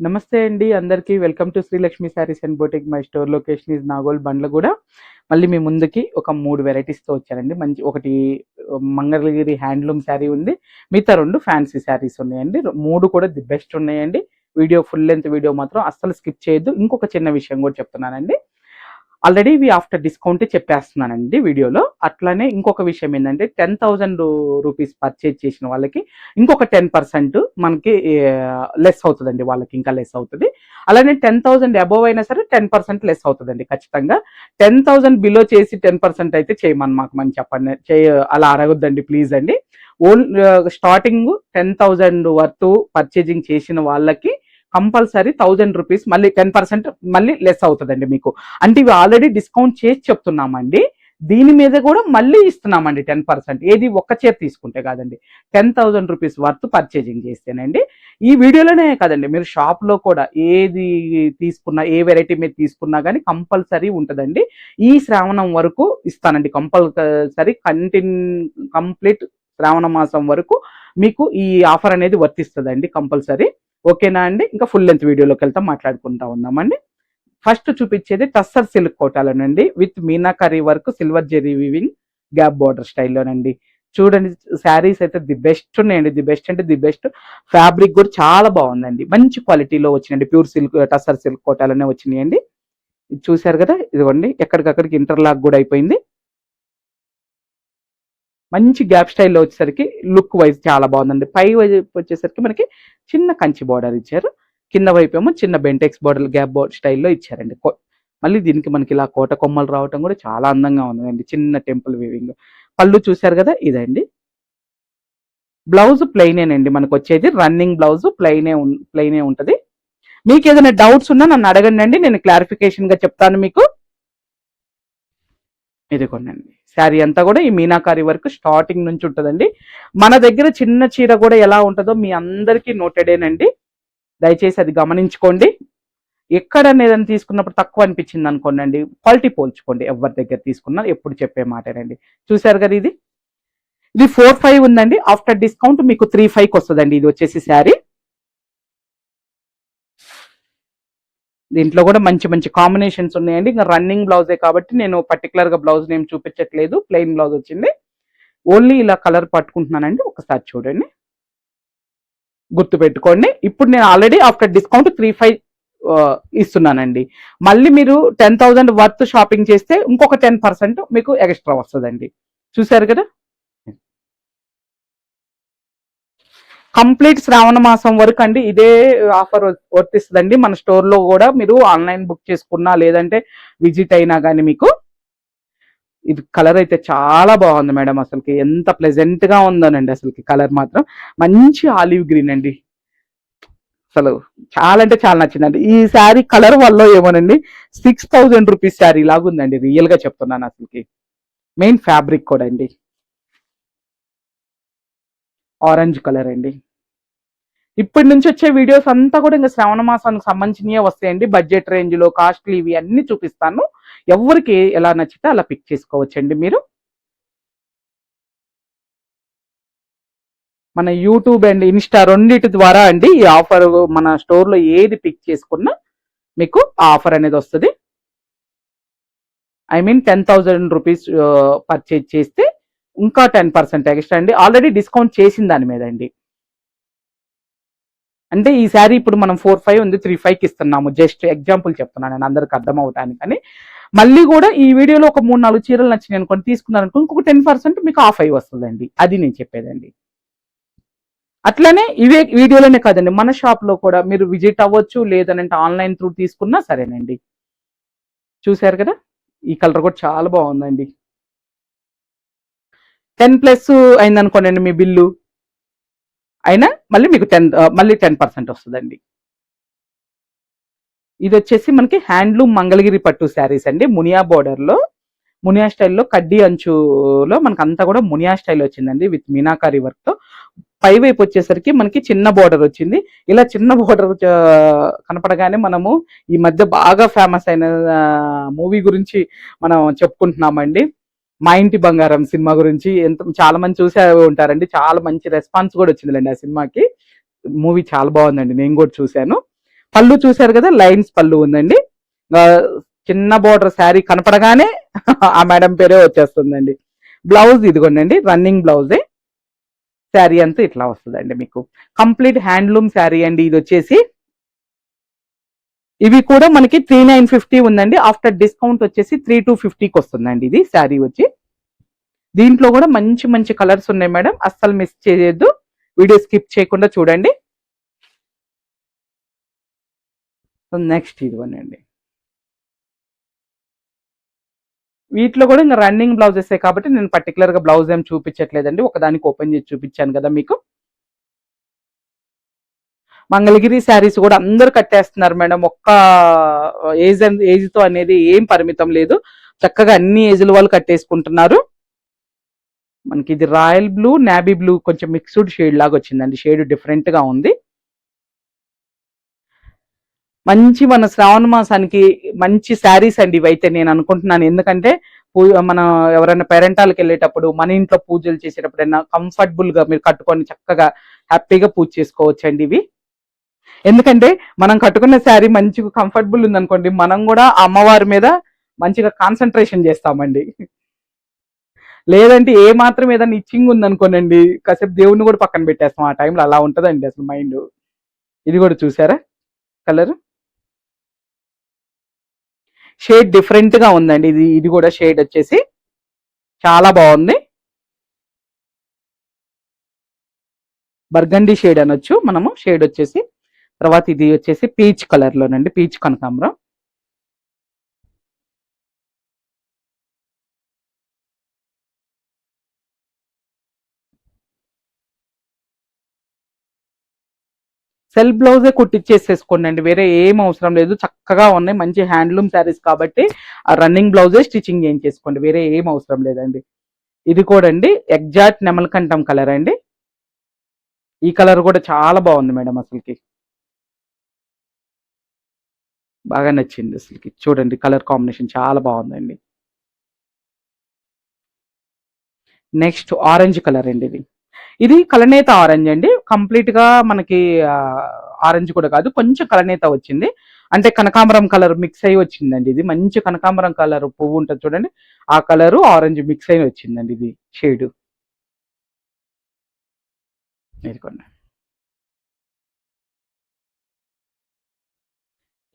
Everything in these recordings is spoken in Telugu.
నమస్తే అండి అందరికీ. Welcome to Srilakshmi saris and boutique. My store location is Nagole Bandlaguda. మళ్ళీ మీ ముందుకి ఒక 3 వెరైటీస్తో వచ్చానండి. ఒకటి మంగళగిరి హ్యాండ్లూమ్ శారీ ఉంది, మిగతా 2 ఫ్యాన్సీ శారీస్ ఉన్నాయండి. 3 కూడా ది బెస్ట్ ఉన్నాయండి. వీడియో ఫుల్ లెంత్ వీడియో మాత్రం అస్సలు స్కిప్ చేయొద్దు. ఇంకొక చిన్న విషయం కూడా చెప్తున్నానండి, ఆల్రెడీ ఇవి ఆఫ్టర్ డిస్కౌంట్ చెప్పేస్తున్నానండి వీడియోలో. అట్లానే ఇంకొక విషయం ఏంటంటే 10,000 రూపీస్ పర్చేజ్ చేసిన వాళ్ళకి ఇంకొక 10% మనకి లెస్ అవుతుందండి, వాళ్ళకి ఇంకా లెస్ అవుతుంది. అలానే 10,000 అబోవ్ అయినా సరే 10% లెస్ అవుతుందండి ఖచ్చితంగా. 10,000 బిలో చేసి 10% అయితే చేయమని మాకు మనం చెప్పండి, అలా అడగొద్దండి ప్లీజ్ అండి. స్టార్టింగ్ 10,000 వర్త్ పర్చేజింగ్ చేసిన వాళ్ళకి కంపల్సరీ 1,000 రూపీస్ మళ్ళీ 10% మళ్ళీ లెస్ అవుతుందండి మీకు. అంటే ఇవి ఆల్రెడీ డిస్కౌంట్ చేసి చెప్తున్నామండి, దీని మీద కూడా మళ్ళీ ఇస్తున్నామండి 10%. ఏది ఒక్క చీర తీసుకుంటే కాదండి, 10,000 రూపీస్ వర్త్ పర్చేజింగ్ చేస్తేనండి. ఈ వీడియోలోనే కాదండి, మీరు షాప్లో కూడా ఏది తీసుకున్నా, ఏ వెరైటీ మీద తీసుకున్నా కానీ కంపల్సరీ ఉంటుందండి. ఈ శ్రావణం వరకు ఇస్తానండి కంపల్సరీ. కంప్లీట్ శ్రావణ మాసం వరకు మీకు ఈ ఆఫర్ అనేది వర్తిస్తుందండి కంపల్సరీ. ఓకేనా అండి? ఇంకా ఫుల్ లెంత్ వీడియోలోకి వెళ్తాం, మాట్లాడుకుంటా ఉందామండి. ఫస్ట్ చూపించేది టస్సర్ సిల్క్ కోటాలోనండి, with meenakari work, silver zari weaving, gap border స్టైల్లోనండి. చూడండి, శారీస్ అయితే ది బెస్ట్ ఉన్నాయండి. ది బెస్ట్ అంటే ది బెస్ట్. ఫ్యాబ్రిక్ కూడా చాలా బాగుందండి, మంచి క్వాలిటీలో వచ్చినాయండి. ప్యూర్ సిల్క్ టస్సర్ సిల్క్ కోటాలోనే వచ్చినాయండి. ఇది చూసారు కదా, ఇదిగోండి ఎక్కడికక్కడికి ఇంటర్లాక్ కూడా అయిపోయింది. మంచి గ్యాప్ స్టైల్లో వచ్చేసరికి లుక్ వైజ్ చాలా బాగుందండి. పై వైపు వచ్చేసరికి మనకి చిన్న కంచి బార్డర్ ఇచ్చారు, కింద వైపు ఏమో చిన్న బెంటెక్స్ బార్డర్ గ్యాప్ బార్డర్ స్టైల్లో ఇచ్చారండి. మళ్ళీ దీనికి మనకి ఇలా కోట కొమ్మలు రావటం కూడా చాలా అందంగా ఉందండి, చిన్న టెంపుల్ వీవింగ్. పళ్ళు చూసారు కదా, ఇదండి. బ్లౌజ్ ప్లెయినేనండి మనకు వచ్చేది, రన్నింగ్ బ్లౌజ్ ప్లెయినే ఉంటుంది. మీకు ఏదైనా డౌట్స్ ఉన్నా నన్ను అడగండి అండి, నేను క్లారిఫికేషన్ గా చెప్తాను మీకు. ఇదిగోండి, శారీ అంతా కూడా ఈ మీనాకారి వరకు స్టార్టింగ్ నుంచి ఉంటుందండి. మన దగ్గర చిన్న చీర కూడా ఎలా ఉంటుందో మీ అందరికీ నోటెడేనండి, దయచేసి అది గమనించుకోండి. ఎక్కడ ఏదైనా తీసుకున్నప్పుడు తక్కువ అనిపించింది అనుకోండి, క్వాలిటీ పోల్చుకోండి. ఎవరి దగ్గర తీసుకున్నా ఎప్పుడు చెప్పే మాటేనండి. చూసారు కదా, ఇది 4,500 ఉందండి. ఆఫ్టర్ డిస్కౌంట్ మీకు 3,500 వస్తుందండి. ఇది వచ్చేసి శారీ. దీంట్లో కూడా మంచి మంచి కాంబినేషన్స్ ఉన్నాయండి. ఇంకా రన్నింగ్ బ్లౌజే కాబట్టి నేను పర్టికులర్ గా బ్లౌజ్ నేమ్ చూపించట్లేదు, ప్లెయిన్ బ్లౌజ్ వచ్చింది. ఓన్లీ ఇలా కలర్ పట్టుకుంటున్నానండి, ఒకసారి చూడండి, గుర్తు పెట్టుకోండి. ఇప్పుడు నేను ఆల్రెడీ ఆఫ్టర్ డిస్కౌంట్ 3,500 ఇస్తున్నానండి. మళ్ళీ మీరు 10,000 వర్త్ షాపింగ్ చేస్తే ఇంకొక 10% మీకు ఎక్స్ట్రా వస్తుందండి. చూసారు కదా, కంప్లీట్ శ్రావణ మాసం వరకు అండి ఇదే ఆఫర్ వర్తిస్తుందండి. మన స్టోర్ లో కూడా మీరు ఆన్లైన్ బుక్ చేసుకున్నా లేదంటే విజిట్ అయినా కానీ మీకు. ఇది కలర్ అయితే చాలా బాగుంది మేడం, అసలుకి ఎంత ప్లెజెంట్ గా ఉందోనండి. అసలుకి కలర్ మాత్రం మంచి ఆలివ్ గ్రీన్ అండి, అసలు చాలా అంటే చాలా నచ్చిందండి. ఈ శారీ కలర్ వల్ల ఏమోనండి 6,000 రూపీస్ శారీ లాగా ఉందండి, రియల్ గా చెప్తున్నాను. అసలుకి మెయిన్ ఫ్యాబ్రిక్ కూడా అండి ఆరెంజ్ కలర్ అండి. ఇప్పటి నుంచి వచ్చే వీడియోస్ అంతా కూడా ఇంకా శ్రావణ మాసానికి సంబంధించినవే వస్తాయండి. బడ్జెట్ రేంజ్ లో కాస్ట్లీ ఇవి అన్ని చూపిస్తాను. ఎవరికి ఎలా నచ్చితే అలా పిక్ చేసుకోవచ్చండి మీరు. మన యూట్యూబ్ అండ్ ఇన్స్టా రెండింటి ద్వారా అండి ఈ ఆఫర్, మన స్టోర్ లో ఏది పిక్ చేసుకున్నా మీకు ఆ ఆఫర్ అనేది వస్తుంది. ఐ మీన్ 10,000 రూపీస్ పర్చేజ్ చేస్తే ఇంకా 10% ఎక్స్ట్రా అండి, ఆల్రెడీ డిస్కౌంట్ చేసిన దాని మీద అండి. అంటే ఈ శారీ ఇప్పుడు మనం 4,500 ఉంది, 3,500కి ఇస్తున్నాము. జస్ట్ ఎగ్జాంపుల్ చెప్తున్నాను నేను అందరికి అర్థం అవటానికని. మళ్ళీ కూడా ఈ వీడియోలో ఒక 3-4 చీరలు నచ్చినాయి అనుకోండి, తీసుకున్నారనుకో ఇంకొక 10% మీకు ఆఫ్ అయి వస్తుందండి. అది నేను చెప్పేదండి. అట్లనే ఇవే వీడియోలోనే కాదండి, మన షాప్ లో కూడా మీరు విజిట్ అవ్వచ్చు, లేదనంటే ఆన్లైన్ త్రూ తీసుకున్నా సరేనండి. చూసారు కదా, ఈ కలర్ కూడా చాలా బాగుందండి. 10+ అయిందనుకోండి మీ బిల్లు అయినా మళ్ళీ మీకు 10% వస్తుందండి. ఇది వచ్చేసి మనకి హ్యాండ్లూమ్ మంగళగిరి పట్టు శారీస్ అండి, మునియా బోర్డర్ లో, మునియా స్టైల్లో కడ్డీ అంచులో మనకు అంతా కూడా మునియా స్టైల్ వచ్చిందండి, విత్ మీనాకారి వర్క్ తో. పై వైపు వచ్చేసరికి మనకి చిన్న బోర్డర్ వచ్చింది. ఇలా చిన్న బోర్డర్ కనపడగానే మనము ఈ మధ్య బాగా ఫేమస్ అయిన మూవీ గురించి మనం చెప్పుకుంటున్నామండి, మా ఇంటి బంగారం సినిమా గురించి. చాలా మంది చూసే ఉంటారండి, చాలా మంచి రెస్పాన్స్ కూడా వచ్చిందిలేండి ఆ సినిమాకి. మూవీ చాలా బాగుందండి, నేను కూడా చూశాను. పళ్ళు చూసారు కదా, లైన్స్ పళ్ళు ఉందండి. ఆ, చిన్న బోర్డర్ శారీ కనపడగానే ఆ మేడం పేరే వచ్చేస్తుందండి. బ్లౌజ్ ఇదిగోండి, రన్నింగ్ బ్లౌజే. శారీ అంతా ఇట్లా వస్తుందండి మీకు. కంప్లీట్ హ్యాండ్లూమ్ శారీ అండి ఇది వచ్చేసి. ఇవి కూడా మనకి 3950 ఉందండి. ఆఫ్టర్ డిస్కౌంట్ వచ్చేసి 3250కి వస్తుందండి ఇది శారీ వచ్చి. దీంట్లో కూడా మంచి మంచి కలర్స్ ఉన్నాయి మేడం, అస్సలు మిస్ చేయొద్దు. వీడియో స్కిప్ చేయకుండా చూడండి. నెక్స్ట్ ఇదిగోనండి, వీటిలో కూడా ఇంకా రన్నింగ్ బ్లౌజెస్ కాబట్టి నేను పర్టికులర్ గా బ్లౌజ్ ఏం చూపించట్లేదండి, ఒకదానికి ఓపెన్ చేసి చూపించాను కదా మీకు. మంగళగిరి శారీస్ కూడా అందరు కట్టేస్తున్నారు మేడం. ఒక్క ఏజ్ తో అనేది ఏం పరిమితం లేదు, చక్కగా అన్ని ఏజ్ల వాళ్ళు కట్టేసుకుంటున్నారు. మనకి ఇది రాయల్ బ్లూ, నాబీ బ్లూ కొంచెం మిక్స్డ్ షేడ్ లాగా వచ్చిందండి. షేడ్ డిఫరెంట్ గా ఉంది. మంచి మన శ్రావణ మాసానికి మంచి శారీస్ అండి ఇవైతే నేను అనుకుంటున్నాను. ఎందుకంటే మన ఎవరైనా పేరెంటాలకు వెళ్ళేటప్పుడు, మన ఇంట్లో పూజలు చేసేటప్పుడైనా కంఫర్టబుల్ గా మీరు కట్టుకొని చక్కగా హ్యాపీగా పూజ చేసుకోవచ్చు అండి ఇవి. ఎందుకంటే మనం కట్టుకున్న శారీ మంచిగా కంఫర్టబుల్ ఉందనుకోండి, మనం కూడా అమ్మవారి మీద మంచిగా కాన్సన్ట్రేషన్ చేస్తామండి. లేదంటే ఏ మాత్రం ఏదైనా ఇచ్చింగ్ ఉందనుకోనండి, కాసేపు దేవుడిని కూడా పక్కన పెట్టేస్తాం. ఆ టైంలో అలా ఉంటదండి అసలు మైండ్. ఇది కూడా చూసారా కలర్, షేడ్ డిఫరెంట్ గా ఉందండి. ఇది కూడా షేడ్ వచ్చేసి చాలా బాగుంది. బర్గండీ షేడ్ అనొచ్చు మనము, షేడ్ వచ్చేసి. తర్వాత ఇది వచ్చేసి పీచ్ కలర్ లోనండి, పీచ్ కనకాంబరం. సెల్ఫ్ బ్లౌజే కుట్టిచ్చేసేసుకోండి అండి, వేరే ఏం అవసరం లేదు. చక్కగా ఉన్నాయి, మంచి హ్యాండ్లూమ్ శారీస్ కాబట్టి ఆ రన్నింగ్ బ్లౌజే స్టిచ్చింగ్ చేయించేసుకోండి, వేరే ఏం అవసరం లేదండి. ఇది కూడా అండి ఎగ్జాక్ట్ నెమలకంఠం కలర్ అండి. ఈ కలర్ కూడా చాలా బాగుంది మేడం, అసలుకి బాగా నచ్చింది. అసలుకి చూడండి కలర్ కాంబినేషన్ చాలా బాగుందండి. నెక్స్ట్ ఆరెంజ్ కలర్ అండి. ఇది కలనేత ఆరెంజ్ అండి. కంప్లీట్ గా మనకి ఆరెంజ్ కూడా కాదు, కొంచెం కలనేత వచ్చింది. అంటే కనకాంబరం కలర్ మిక్స్ అయ్యి వచ్చిందండి. ఇది మంచి కనకాంబరం కలర్ పువ్వు ఉంటుంది చూడండి, ఆ కలరు ఆరెంజ్ మిక్స్ అయ్యి వచ్చిందండి ఇది షేడ్.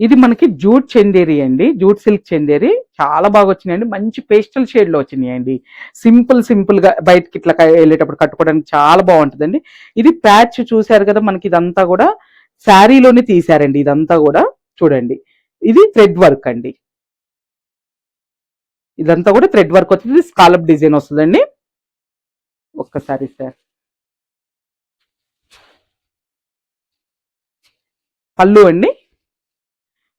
ఇది మనకి జూట్ చందేరి అండి, జూట్ సిల్క్ చందేరి. చాలా బాగా వచ్చినాయండి, మంచి పేస్టల్ షేడ్ లో వచ్చినాయండి. సింపుల్ గా బయటకి ఇట్లా వెళ్ళేటప్పుడు కట్టుకోవడానికి చాలా బాగుంటుందండి. ఇది ప్యాచ్ చూసారు కదా, మనకి ఇదంతా కూడా శారీలోనే తీసారండి. ఇదంతా కూడా చూడండి, ఇది థ్రెడ్ వర్క్ అండి. ఇదంతా కూడా థ్రెడ్ వర్క్ వచ్చింది, స్కాలప్ డిజైన్ వస్తుందండి. ఒక్కసారి సార్, పళ్ళు అండి.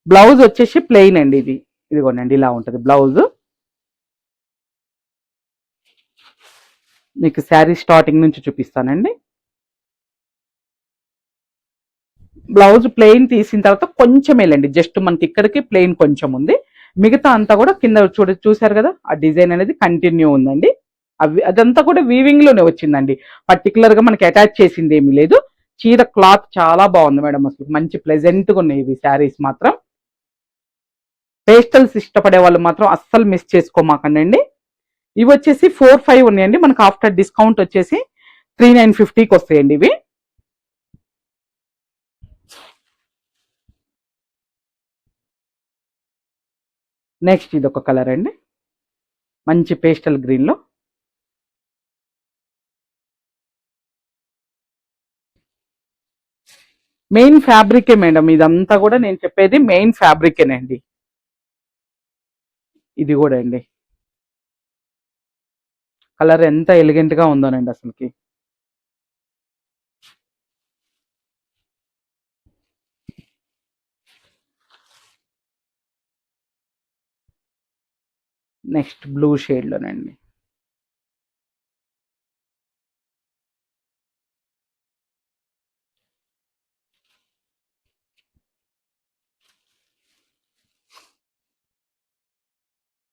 బ్లౌజ్ వచ్చేసి ప్లెయిన్ అండి. ఇదిగోనండి ఇలా ఉంటుంది బ్లౌజ్. మీకు శారీ స్టార్టింగ్ నుంచి చూపిస్తానండి. బ్లౌజ్ ప్లెయిన్ తీసిన తర్వాత కొంచెం వెళ్ళండి, జస్ట్ మనకి ఇక్కడికి ప్లెయిన్ కొంచెం ఉంది, మిగతా అంతా కూడా కింద చూసారు కదా, ఆ డిజైన్ అనేది కంటిన్యూ ఉందండి. అదంతా కూడా వీవింగ్ లోనే వచ్చిందండి, పర్టికులర్ గా మనకి అటాచ్ చేసింది ఏమీ లేదు. చీర క్లాత్ చాలా బాగుంది మేడం, అసలు మంచి ప్లెజెంట్ గా ఉన్నాయి ఇవి శారీస్ మాత్రం. పేస్టల్స్ ఇష్టపడే వాళ్ళు మాత్రం అస్సలు మిస్ చేసుకోమాకండి. ఇవి వచ్చేసి 45 ఉన్నాయండి, మనకు ఆఫ్టర్ డిస్కౌంట్ వచ్చేసి 3950కి వస్తాయండి ఇవి. నెక్స్ట్ ఇది ఒక కలర్ అండి, మంచి పేస్టల్ గ్రీన్ లో. మెయిన్ ఫ్యాబ్రికే మేడం, ఇదంతా కూడా నేను చెప్పేది మెయిన్ ఫ్యాబ్రికేనండి. ఇది కూడా అండి, కలర్ ఎంత ఎలిగెంట్ గా ఉందోనండి అసలుకి. నెక్స్ట్ బ్లూ షేడ్ లోనండి.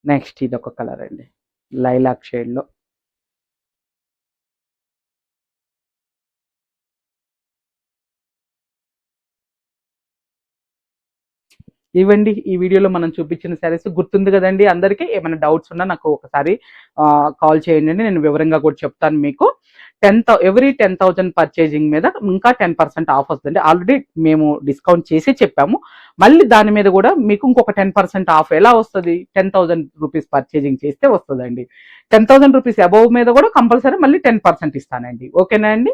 నెక్స్ట్ ఇది ఒక కలర్ అండి, లైలాక్ షేడ్ లో. ఇవ్వండి ఈ వీడియోలో మనం చూపించిన శారీస్ గుర్తుంది కదండి అందరికీ. ఏమైనా డౌట్స్ ఉన్నా నాకు ఒకసారి కాల్ చేయండి, నేను వివరంగా కూడా చెప్తాను మీకు. ఎవ్రీ 10,000 పర్చేజింగ్ మీద ఇంకా 10% ఆఫ్ వస్తుంది. ఆల్రెడీ మేము డిస్కౌంట్ చేసి చెప్పాము, మళ్ళీ దాని మీద కూడా మీకు ఇంకొక 10% ఆఫ్ ఎలా వస్తుంది, 10,000 రూపీస్ పర్చేజింగ్ చేస్తే వస్తుందండి. 10,000 రూపీస్ అబౌవ్ మీద కూడా కంపల్సరీ మళ్ళీ 10% ఇస్తానండి. ఓకేనా అండి?